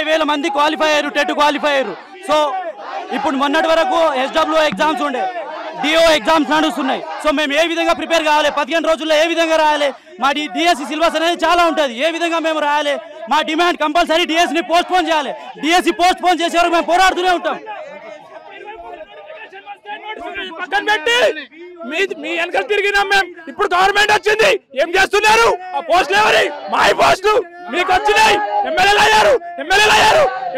20,000 మంది క్వాలిఫై అయ్యారు, TET qualify అయ్యారు. సో ఇప్పుడు మొన్నటి వరకు SWO ఎగ్జామ్స్ ఉండే, DO ఎగ్జామ్స్ నడుస్తున్నాయి. సో మేము ఏ విధంగా ప్రిపేర్ కావాలి, 15 రోజుల్లో ఏ విధంగా రాయాలి, మా DSC సిలబస్ అనేది చాలా ఉంటుంది, ఏ విధంగా మేము రాయాలి, మా డిమాండ్ కంపల్సరీ DSCని పోస్ట్ పోన్ చేయాలి. DSC పోస్ట్ పోన్ చేసే వరకు మేము పోరాడుతూనే ఉంటాం. పక్కన పెట్టి మీ వెనకాల తిరిగినాం మేము. ఇప్పుడు గవర్నమెంట్ వచ్చింది, ఏం చేస్తున్నారు? ఆ పోస్టులు ఎవరి? మా పోస్టులు మీకు వచ్చినాయి. ఎమ్మెల్యేలు అయ్యారు,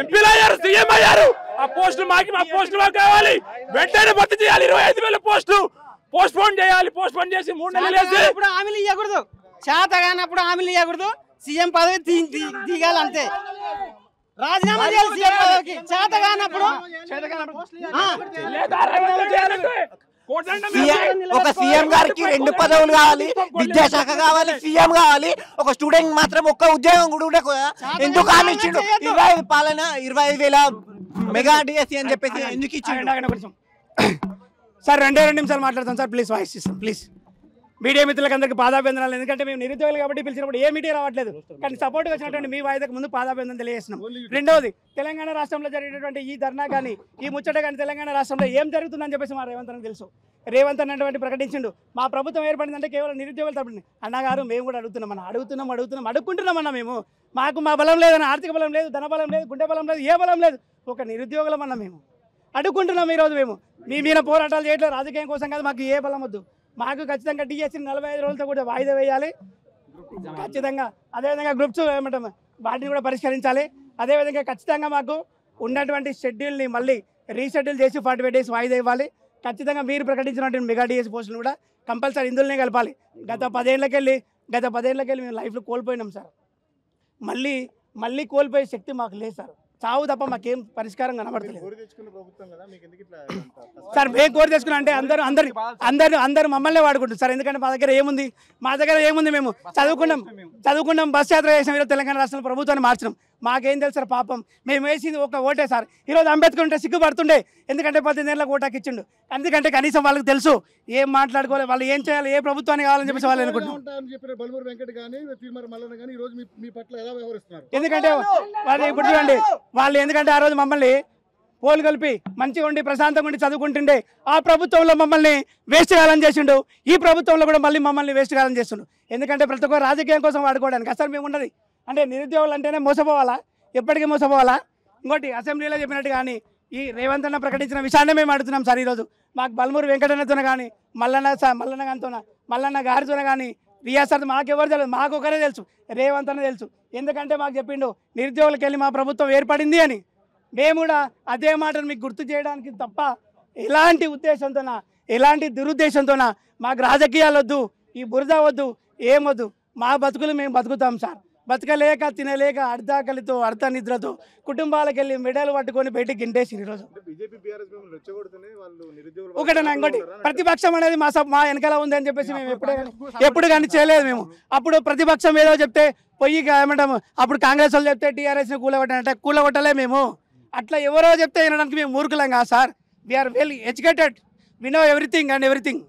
ఎంపీలు అయ్యారు, సీఎం అయ్యారు. ఆ పోస్టులు మాకు, మా పోస్టులు మాకు కావాలి. వెంటనే భర్తీ చేయాలి. 25,000 పోస్టులు పోస్ట్ పోన్ చేయాలి. పోస్ట్ పోన్ చేసి 3 నెలలు హామీలు ఇవ్వకూడదు, చేత కానప్పుడు హామీలు ఇవ్వకూడదు. సీఎం పదవి దిగాలి అంతే, రాజీనామా చేయాలి సీఎం పదవికి. చేత కానప్పుడు ఒక సీఎం గారికి 2 పదవులు కావాలి, విద్యాశాఖ కావాలి, సీఎం కావాలి. ఒక స్టూడెంట్ మాత్రం ఒక్క ఉద్యోగం కూడా ఉండకూడదా? ఎందుకు హామీ ఇచ్చిండు? 25 పాలన 25,000 మెగా DSC అని చెప్పేసి ఎందుకు ఇచ్చిండు? సార్ 2 నిమిషాలు మాట్లాడతాం సార్. ప్లీజ్ వాయిస్ ఇస్తాం ప్లీజ్. మీడియా మిత్రులకు అందరికీ పాదాభివందనాలు. ఎందుకంటే మేము నిరుద్యోగులు కాబట్టి పిలిచినప్పుడు ఏ మీడియా రావట్లేదు, కానీ సపోర్ట్గా వచ్చినటువంటి మీ వాయిదాకు ముందు పాదాభివందనం తెలియజేస్తున్నాం. రెండవది, తెలంగాణ రాష్ట్రంలో జరిగినటువంటి ఈ ధర్నా కానీ, ఈ ముచ్చట కానీ తెలంగాణ రాష్ట్రంలో ఏం జరుగుతుందని చెప్పేసి మా రేవంత్ అన్నకు తెలుసు. రేవంత్ అన్నటువంటి ప్రకటించిండు, మా ప్రభుత్వం ఏర్పడిందంటే కేవలం నిరుద్యోగులు తప్పండి. అన్నగారు మేము కూడా అడుగుతున్నామన్నా మేము. మాకు మా బలం లేదన్న, ఆర్థిక బలం లేదు, ధన బలం లేదు, గుండె బలం లేదు, ఏ బలం లేదు, ఒక నిరుద్యోగులం అన్న మేము అడుగుకుంటున్నాం. ఈరోజు మేము మీ మీద పోరాటాలు చేయట్లేదు, రాజకీయం కోసం కాదు, మాకు ఏ బలం వద్దు. మాకు ఖచ్చితంగా DSC 45 రోజులతో కూడా వాయిదా వేయాలి ఖచ్చితంగా. అదేవిధంగా గ్రూప్స్ ఏమంటాం వాటిని కూడా పరిష్కరించాలి. అదేవిధంగా ఖచ్చితంగా మాకు ఉన్నటువంటి షెడ్యూల్ని మళ్ళీ రీషెడ్యూల్ చేసి 45 డేస్ వాయిదా ఇవ్వాలి. ఖచ్చితంగా మీరు ప్రకటించినటువంటి మెగా DSC పోస్టులు కూడా కంపల్సరీ ఇందులోనే కలపాలి. గత 10 ఏళ్ళకెళ్ళి మేము లైఫ్లో కోల్పోయినాం సార్. మళ్ళీ కోల్పోయే శక్తి మాకు లేదు సార్. చావు తప్ప మాకేం పరిష్కారం కనబడతలేదు సార్. మేము కోరి తెచ్చుకున్నాం అంటే అందరూ మమ్మల్ని వాడుకుంటారు సార్. ఎందుకంటే మా దగ్గర ఏముంది? మేము చదువుకున్నాం, బస్ యాత్ర చేసాం, ఈరోజు తెలంగాణ రాష్ట్రంలో ప్రభుత్వాన్ని మార్చినాం. మాకేం తెలుసు సార్ పాపం. మేము వేసింది ఒక ఓటే సార్. ఈరోజు అంబేద్కర్ ఉంటే సిగ్గుపడుతుండే, ఎందుకంటే 18 ఏళ్ళకి ఓటాకి ఇచ్చిండు. ఎందుకంటే కనీసం వాళ్ళకి తెలుసు ఏం మాట్లాడుకోవాలి, వాళ్ళు ఏం చేయాలి, ఏ ప్రభుత్వాన్ని కావాలని చెప్పేసి వాళ్ళు అనుకుంటున్నారు. ఎందుకంటే వాళ్ళు ఇప్పుడు చూడండి, వాళ్ళు ఎందుకంటే ఆ రోజు మమ్మల్ని పోలు కలిపి మంచిగా ఉండి ప్రశాంతంగా ఉండి చదువుకుంటుండే, ఆ ప్రభుత్వంలో మమ్మల్ని వేస్ట్ కాలని చేసిండు. ఈ ప్రభుత్వంలో కూడా మళ్ళీ మమ్మల్ని వేస్ట్ కాలని చేస్తుండు. ఎందుకంటే ప్రతి ఒక్క రాజకీయం కోసం వాడుకోవడానికి అసలు మేము ఉన్నది అంటే నిరుద్యోగులు అంటేనే మోసపోవాలా, ఎప్పటికీ మోసపోవాలా? ఇంకోటి అసెంబ్లీలో చెప్పినట్టు కానీ ఈ రేవంత్ అన్న ప్రకటించిన విషయాన్ని మేము అడుగుతున్నాం సార్. ఈరోజు మాకు బల్మూరు వెంకటన్నతో కానీ మల్లన్న గారితో కానీ రియాసత్ మాకెవరు తెలియదు, మాకు ఒకరే తెలుసు, రేవంత్ అన్న తెలుసు. ఎందుకంటే మాకు చెప్పిండు నిరుద్యోగులకు వెళ్ళి మా ప్రభుత్వం ఏర్పడింది అని. మేము కూడా అదే మాటను మీకు గుర్తు చేయడానికి తప్ప ఎలాంటి ఉద్దేశంతోనా, ఎలాంటి దురుద్దేశంతోనా మాకు రాజకీయాలు వద్దు, ఈ బురద వద్దు, ఏమొద్దు. మా బతుకులు మేము బతుకుతాం సార్. బతకలేక తినలేక అర్ధాకలితో అర్ధ నిద్రతో కుటుంబాలకు వెళ్ళి మెడలు పట్టుకొని బయటికి గింటేసి ఈరోజు ఒకటేనా. ఇంకోటి ప్రతిపక్షం అనేది మా వెనకాల ఉంది అని చెప్పేసి మేము ఎప్పుడు కానీ చేయలేదు. మేము అప్పుడు ప్రతిపక్షం ఏదో చెప్తే పొయ్యి ఏమంటాము, అప్పుడు కాంగ్రెస్ వాళ్ళు చెప్తే TRSని కూలగొట్టలే మేము. అట్లా ఎవరో చెప్తే వినడానికి మేము మూర్ఖులం కాదు sir. We are well educated, we know everything and everything.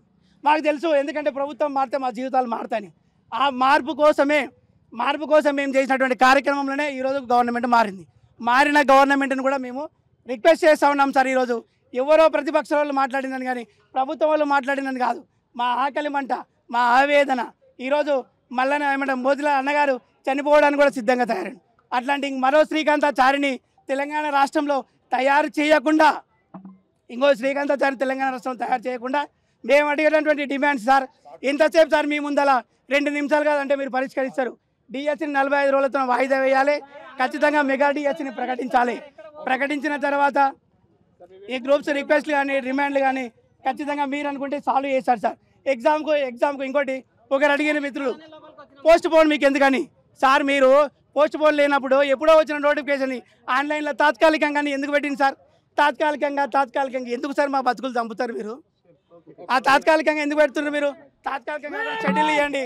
మాకు తెలుసు ఎందుకంటే ప్రభుత్వం మారితే మా జీవితాలు మారుతాయని. ఆ మార్పు కోసం మేము చేసినటువంటి కార్యక్రమంలోనే ఈరోజు గవర్నమెంట్ మారింది. మారిన గవర్నమెంట్ని కూడా మేము రిక్వెస్ట్ చేస్తూ ఉన్నాం సార్. ఈరోజు ఎవరో ప్రతిపక్ష వాళ్ళు మాట్లాడిందని కానీ ప్రభుత్వం వాళ్ళు మాట్లాడిందని కాదు, మా ఆకలి మంట, మా ఆవేదన. ఈరోజు మల్లన్న ఏమంటే మోదీల అన్నగారు చనిపోవడానికి కూడా సిద్ధంగా తయారండి. అట్లాంటి మరో శ్రీకాంతాచారిని తెలంగాణ రాష్ట్రంలో తయారు చేయకుండా, ఇంకో శ్రీకాంతాచారి తెలంగాణ రాష్ట్రంలో తయారు చేయకుండా మేము అడిగేటటువంటి డిమాండ్స్ సార్. ఇంతసేపు సార్ మీ ముందల 2 నిమిషాలు కాదంటే మీరు పరిష్కరిస్తారు. DSCని 45 రోజులతో వాయిదా వేయాలి. ఖచ్చితంగా మెగా DSCని ప్రకటించాలి. ప్రకటించిన తర్వాత ఈ గ్రూప్స్ రిక్వెస్ట్లు కానీ రిమాండ్లు కానీ ఖచ్చితంగా మీరు అనుకుంటే సాల్వ్ చేస్తారు సార్. ఎగ్జామ్కు ఇంకోటి ఒకరు అడిగిన మిత్రులు పోస్ట్ పోన్ మీకు ఎందుకని సార్, మీరు పోస్ట్ పోన్ లేనప్పుడు ఎప్పుడో వచ్చిన నోటిఫికేషన్ ఆన్లైన్లో తాత్కాలికంగా ఎందుకు పెట్టింది సార్? తాత్కాలికంగా ఎందుకు సార్ మా బతుకులు చంపుతారు మీరు? ఆ తాత్కాలికంగా ఎందుకు పెడుతున్నారు మీరు? తాత్కాలికంగా షెడ్యూల్ ఇవ్వండి.